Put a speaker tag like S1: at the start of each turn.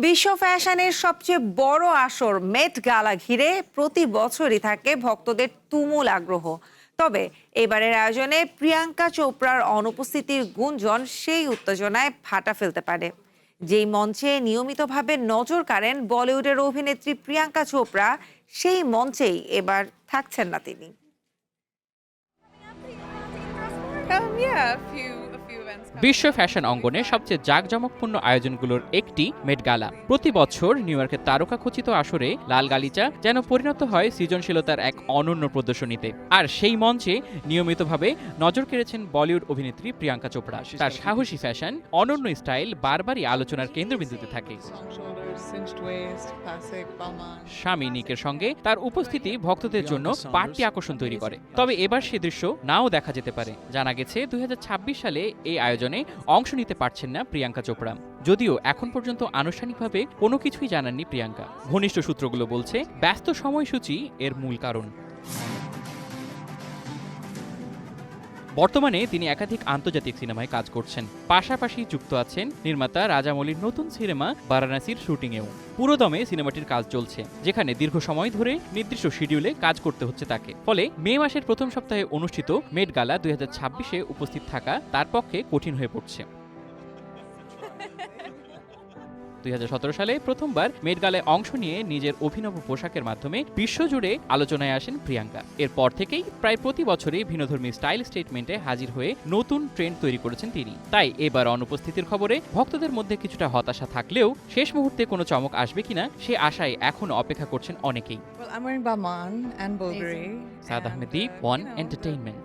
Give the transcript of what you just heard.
S1: বিশ্ব ফ্যাশনের সবচেয়ে বড় আসর মেট গালা ঘিরে প্রতি বছরই থাকে ভক্তদের তুমুল আগ্রহ। তবে এবারের আয়োজনে প্রিয়াঙ্কা চোপড়ার অনুপস্থিতির গুঞ্জন সেই উত্তেজনায় ফাটা ফেলতে পারে। যেই মঞ্চে নিয়মিতভাবে নজর কাড়েন বলিউডের অভিনেত্রী প্রিয়াঙ্কা চোপড়া, সেই মঞ্চেই এবার থাকছেন না তিনি।
S2: বিশ্ব ফ্যাশন অঙ্গনে সবচেয়ে জাঁকজমকপূর্ণ আয়োজনগুলোর একটি মেট গালা। প্রতি বছর নিউ ইয়র্কের তারকাখচিত আসরে লাল গালিচা যেন পরিণত হয় সৃজনশীলতার এক অনন্য প্রদর্শনীতে। আর সেই মঞ্চে নিয়মিতভাবে নজর কেড়েছেন বলিউড অভিনেত্রী প্রিয়াঙ্কা চোপড়া। তার সাহসী ফ্যাশন, অনন্য স্টাইল বারবারই আলোচনার কেন্দ্রবিন্দুতে থাকে। স্বামী নিকের সঙ্গে তার উপস্থিতি ভক্তদের জন্য বাড়তি আকর্ষণ তৈরি করে। তবে এবার সে দৃশ্য নাও দেখা যেতে পারে। জানা গেছে 2026 সালে এই আয়োজনে অংশ নিতে পারছেন না প্রিয়াঙ্কা চোপড়া। যদিও এখন পর্যন্ত আনুষ্ঠানিকভাবে কোনো কিছুই জানাননি প্রিয়াঙ্কা। ঘনিষ্ঠ সূত্রগুলো বলছে ব্যস্ত সময়সূচি এর মূল কারণ। বর্তমানে তিনি একাধিক আন্তর্জাতিক সিনেমায় কাজ করছেন, পাশাপাশি যুক্ত আছেন নির্মাতা রাজামৌলির নতুন সিনেমা বারাণসীর শুটিংয়েও। পুরোদমে সিনেমাটির কাজ চলছে, যেখানে দীর্ঘ সময় ধরে নির্দিষ্ট শিডিউলে কাজ করতে হচ্ছে তাকে। ফলে মে মাসের প্রথম সপ্তাহে অনুষ্ঠিত মেট গালা 2026-এ উপস্থিত থাকা তার পক্ষে কঠিন হয়ে পড়ছে। 2017 সালে প্রথমবার মেট গালায় অংশ নিয়ে নিজের অভিনব পোশাকের মাধ্যমে বিশ্বজুড়ে আলোচনায় আসেন প্রিয়াঙ্কা। এরপর থেকেই প্রায় প্রতি বছরই ভিন্নধর্মী স্টাইল স্টেটমেন্টে হাজির হয়ে নতুন ট্রেন্ড তৈরি করেছেন তিনি। তাই এবার অনুপস্থিতির খবরে ভক্তদের মধ্যে কিছুটা হতাশা থাকলেও শেষ মুহূর্তে কোনো চমক আসবে কিনা সে আশায় এখনো অপেক্ষা করছেন অনেকেই।
S3: I'm wearing Balmain and Bulgari.
S2: Saad Ahmed Deep, one entertainment.